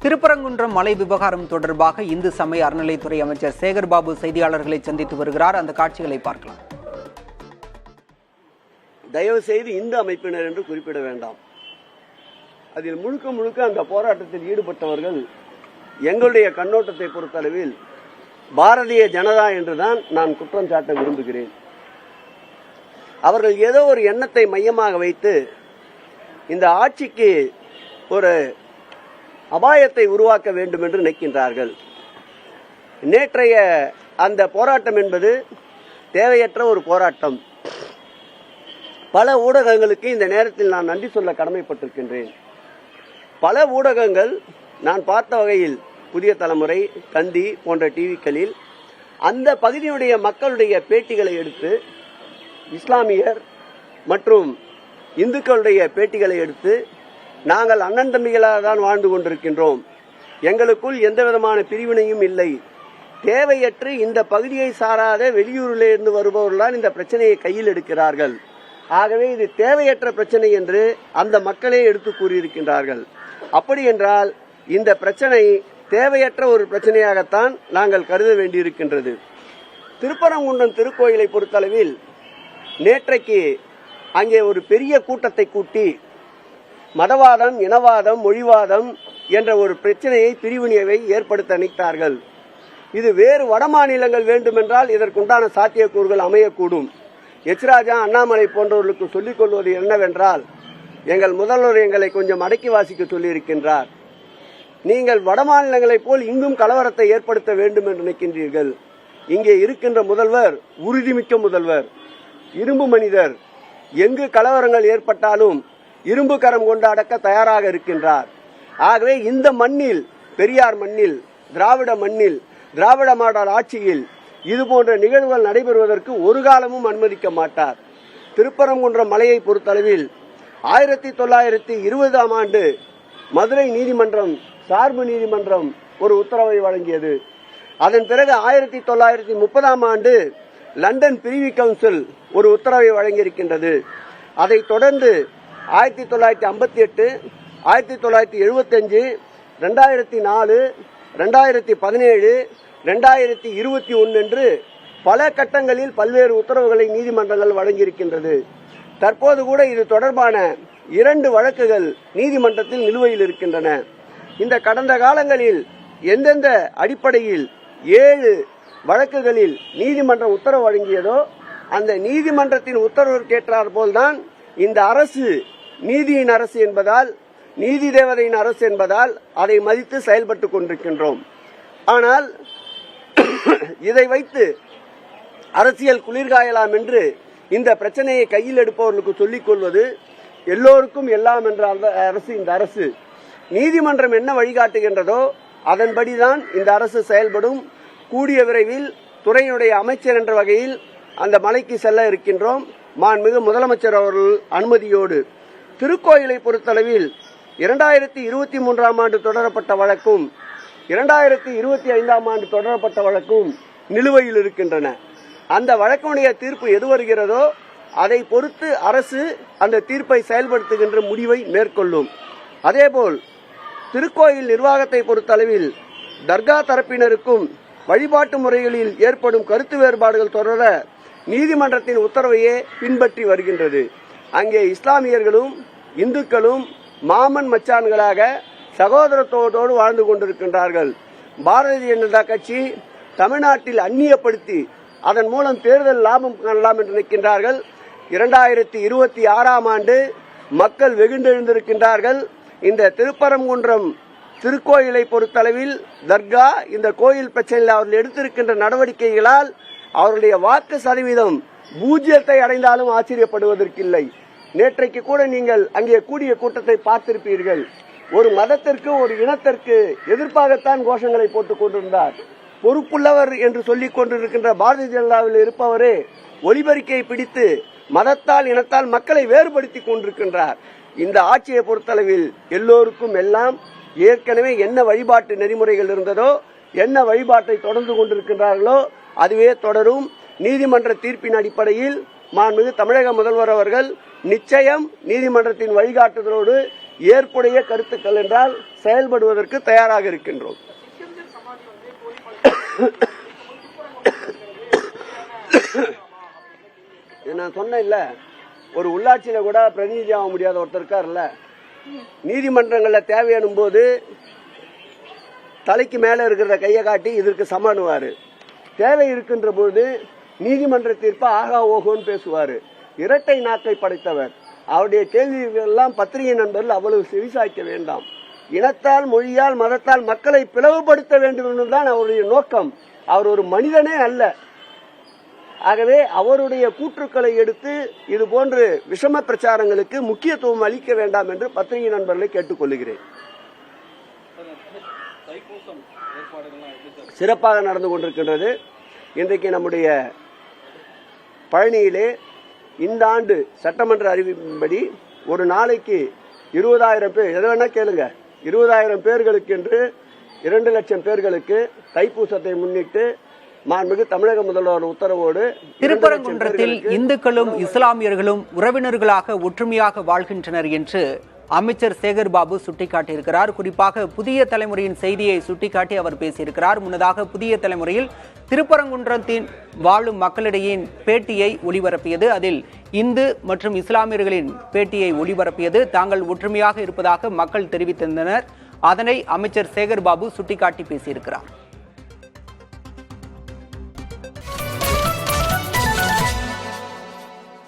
திருப்பரங்குன்றம் மலை விவகாரம் தொடர்பாக இந்து சமய அறநிலைத்துறை அமைச்சர் சேகர்பாபு செய்தியாளர்களை சந்தித்து வருகிறார். அந்த காட்சிகளை பார்க்கலாம். தயவு செய்து இந்து அமைப்பினர் என்று குறிப்பிட வேண்டாம். அதில் முழுக்க முழுக்க அந்த போராட்டத்தில் ஈடுபட்டவர்கள் எங்களுடைய கண்ணோட்டத்தை பொறுத்தளவில் பாரதிய ஜனதா என்றுதான் நான் குற்றம் சாட்ட விரும்புகிறேன். அவர்கள் ஏதோ ஒரு எண்ணத்தை மையமாக வைத்து இந்த ஆட்சிக்கு ஒரு அபாயத்தை உருவாக்க வேண்டும் என்று நினைக்கின்றார்கள். நேற்றைய அந்த போராட்டம் என்பது தேவையற்ற ஒரு போராட்டம். பல ஊடகங்களுக்கு இந்த நேரத்தில் நான் நன்றி சொல்ல கடமைப்பட்டிருக்கின்றேன். பல ஊடகங்கள் நான் பார்த்த வகையில் புதிய தலைமுறை, தந்தி போன்ற டிவிக்களில் அந்த பகுதியுடைய மக்களுடைய பேட்டிகளை எடுத்து, இஸ்லாமியர் மற்றும் இந்துக்களுடைய பேட்டிகளை எடுத்து, நாங்கள் அண்ணன் தம்பிகளாக தான் வாழ்ந்து கொண்டிருக்கின்றோம், எங்களுக்குள் எந்த விதமான பிரிவினையும் இல்லை, தேவையற்று இந்த பகுதியை சாராத வெளியூரில் இருந்து வருபவர்கள்தான் இந்த பிரச்சனையை கையில் எடுக்கிறார்கள், ஆகவே இது தேவையற்ற பிரச்சனை என்று அந்த மக்களே எடுத்து கூறியிருக்கின்றார்கள். அப்படி என்றால் இந்த பிரச்சனை தேவையற்ற ஒரு பிரச்சனையாகத்தான் நாங்கள் கருத வேண்டியிருக்கின்றது. திருப்பரங்குன்றம் திருக்கோயிலை பொறுத்தளவில் நேற்றைக்கு அங்கே ஒரு பெரிய கூட்டத்தை கூட்டி மதவாதம், இனவாதம், மொழிவாதம் என்ற ஒரு பிரச்சனையை, பிரிவினையை ஏற்படுத்த நினைத்தார்கள். இது வேறு வட மாநிலங்கள் வேண்டுமென்றால் இதற்குண்டான சாத்தியக்கூறுகள் அமையக்கூடும். எச் ராஜா, அண்ணாமலை போன்றவர்களுக்கு சொல்லிக் கொள்வது என்னவென்றால், எங்கள் முதல்வர் எங்களை கொஞ்சம் அடக்கி வாசிக்க சொல்லியிருக்கின்றார். நீங்கள் வட மாநிலங்களைப் போல் இங்கும் கலவரத்தை ஏற்படுத்த வேண்டும் என்று நினைக்கின்றீர்கள். இங்கே இருக்கின்ற முதல்வர் உறுதிமிக்க முதல்வர், இரும்பு மனிதர். எங்கு கலவரங்கள் ஏற்பட்டாலும் இரும்பு கரம் கொண்டு அடக்க தயாராக இருக்கின்றார். ஆகவே இந்த மண்ணில், பெரியார் மண்ணில், திராவிட மண்ணில், திராவிட மாடல் ஆட்சியில் இதுபோன்ற நிகழ்வுகள் நடைபெறுவதற்கு ஒரு காலமும் அனுமதிக்க மாட்டார். திருப்பரங்குன்றம் மலையை பொறுத்தளவில் 1920ஆம் ஆண்டு மதுரை நீதிமன்றம், சார்பு நீதிமன்றம் ஒரு உத்தரவை வழங்கியது. அதன் பிறகு 1930ஆம் ஆண்டு லண்டன் பிரிவி கவுன்சில் ஒரு உத்தரவை வழங்கியிருக்கின்றது. அதைத் தொடர்ந்து 1958, 1975, 2004, 2017, 2021 என்று பல கட்டங்களில் பல்வேறு உத்தரவுகளை நீதிமன்றங்கள் வழங்கியிருக்கின்றது. தற்போது கூட இது தொடர்பான 2 வழக்குகள் நீதிமன்றத்தில் நிலுவையில் இருக்கின்றன. இந்த கடந்த காலங்களில் எந்தெந்த அடிப்படையில் 7 வழக்குகளில் நீதிமன்றம் உத்தரவு வழங்கியதோ அந்த நீதிமன்றத்தின் உத்தரவிற்கேற்றார் போல்தான் இந்த அரசு நீதியின் அரசு என்பதால், நீதி தேவதையின் அரசு என்பதால் அதை மதித்து செயல்பட்டுக் கொண்டிருக்கின்றோம். ஆனால் இதை வைத்து அரசியல் குளிர்காயலாம் என்று இந்த பிரச்சனையை கையில் எடுப்பவர்களுக்கு சொல்லிக் கொள்வது எல்லோருக்கும் எல்லாம் என்ற அரசு இந்த அரசு. நீதிமன்றம் என்ன வழிகாட்டுகின்றதோ அதன்படிதான் இந்த அரசு செயல்படும். கூடிய விரைவில் துறையினுடைய அமைச்சர் என்ற வகையில் அந்த மலைக்கு செல்ல இருக்கின்றோம், மாண்புமிகு முதலமைச்சர் அவர்கள் அனுமதியோடு. திருக்கோயிலை பொறுத்தளவில் 2023ஆம் ஆண்டு தொடரப்பட்ட வழக்கும் 2025ஆம் ஆண்டு தொடரப்பட்ட வழக்கும் நிலுவையில் இருக்கின்றன. அந்த வழக்கினுடைய தீர்ப்பு எது வருகிறதோ அதை பொறுத்து அரசு அந்த தீர்ப்பை செயல்படுத்துகின்ற முடிவை மேற்கொள்ளும். அதேபோல் திருக்கோயில் நிர்வாகத்தை பொறுத்தளவில் தர்கா தரப்பினருக்கும் வழிபாட்டு முறைகளில் ஏற்படும் கருத்து வேறுபாடுகள் தொடர நீதிமன்றத்தின் உத்தரவையே பின்பற்றி வருகின்றது. அங்கே இஸ்லாமியர்களும் இந்துக்களும் மாமன் மச்சான்களாக சகோதரத்தோடு வாழ்ந்து கொண்டிருக்கின்றார்கள். பாரதிய ஜனதா கட்சி தமிழ்நாட்டில் அந்நியப்படுத்தி அதன் மூலம் தேர்தல் லாபம் காணலாம் என்று நினைக்கின்றார்கள். 2026ஆம் ஆண்டு மக்கள் வெகுண்டெழுந்திருக்கின்றார்கள். இந்த திருப்பரங்குன்றம் திருக்கோயிலை பொறுத்தளவில் தர்கா, இந்த கோயில் பிரச்சனையில் அவர்கள் எடுத்திருக்கின்ற நடவடிக்கைகளால் அவருடைய வாக்கு சதவீதம் 0 அடைந்தாலும் ஆச்சரியப்படுவதற்கில்லை. நேற்றைக்கு கூட நீங்கள் அங்கே கூடிய கூட்டத்தை பார்த்திருப்பீர்கள். ஒரு மதத்திற்கு, ஒரு இனத்திற்கு எதிர்ப்பாகத்தான் கோஷங்களை போட்டுக் கொண்டிருந்தார். பொறுப்புள்ளவர் என்று சொல்லிக் கொண்டிருக்கின்ற பாரதிய ஜனதாவில் இருப்பவரே ஒலிபெருக்கியை பிடித்து மதத்தால், இனத்தால் மக்களை வேறுபடுத்திக் கொண்டிருக்கின்றார். இந்த ஆட்சியை பொறுத்தளவில் எல்லோருக்கும் எல்லாம் ஏற்கனவே என்ன வழிபாட்டு நெறிமுறைகள் இருந்ததோ, என்ன வழிபாட்டை தொடர்ந்து கொண்டிருக்கின்றார்களோ அதுவே தொடரும். நீதிமன்ற தீர்ப்பின் அடிப்படையில் மாண்புமிகு தமிழக முதல்வர் அவர்கள் நிச்சயம் நீதிமன்றத்தின் வழிகாட்டுதலோடு ஏற்புடைய கருத்துக்கள் என்றால் செயல்படுவதற்கு தயாராக இருக்கின்றோம். நான் சொன்ன இல்ல, ஒரு உள்ளாட்சியில கூட பிரதிநிதி ஆக முடியாத ஒருத்தர் இருக்காருல்ல, நீதிமன்றங்கள்ல தேவையானும் போது தலைக்கு மேல இருக்கிறத கையை காட்டி இதற்கு சமானுவாரு, தேவை இருக்கின்ற போது நீதிமன்ற தீர்ப்பா ஆகா ஓகோன்னு பேசுவாரு. இரட்டை நாக்கை படைத்தவர். அவருடைய கேள்விகள் எல்லாம் பத்திரிகை நண்பர்கள் அவ்வளவு செவிசாய்க்க வேண்டாம். இனத்தால், மொழியால், மதத்தால் மக்களை பிளவுபடுத்த வேண்டும் என்பதுதான் அவருடைய நோக்கம். அவர் ஒரு மனிதனே அல்ல. ஆகவே அவருடைய கூற்றுக்களை எடுத்து இது போன்று விஷம பிரச்சாரங்களுக்கு முக்கியத்துவம் அளிக்க வேண்டாம் என்று பத்திரிகை நண்பர்களை கேட்டுக்கொள்கிறேன். சிறப்பாக நடந்து கொண்டிருக்கின்றது. இன்றைக்கு நம்முடைய பழனியிலே இந்த ஆண்டு சட்டமன்ற அறிவிப்பின்படி ஒரு நாளைக்கு 20,000 பேர், எதை வேணா கேளுங்க, 20,000 பேர்களுக்கு என்று 2 லட்சம் பேர்களுக்கு தைப்பூசத்தை முன்னிட்டு மாண்புமிகு தமிழக முதல்வர் உத்தரவோடு திருப்பரங்குன்றத்தில் இந்துக்களும் இஸ்லாமியர்களும் உறவினர்களாக ஒற்றுமையாக வாழ்கின்றனர் என்று அமைச்சர் சேகர் பாபு சுட்டிக்காட்டியிருக்கிறார். குறிப்பாக புதிய தலைமுறையின் செய்தியை சுட்டிக்காட்டி அவர் பேசியிருக்கிறார். முன்னதாக புதிய தலைமுறையில் திருப்பரங்குன்றத்தின் வாழும் மக்களிடையே பேட்டியை ஒளிபரப்பியது. அதில் இந்து மற்றும் இஸ்லாமியர்களின் பேட்டியை ஒளிபரப்பியது. தாங்கள் ஒற்றுமையாக இருப்பதாக மக்கள் தெரிவித்திருந்தனர். அதனை அமைச்சர் சேகர் பாபு சுட்டிக்காட்டி பேசியிருக்கிறார்.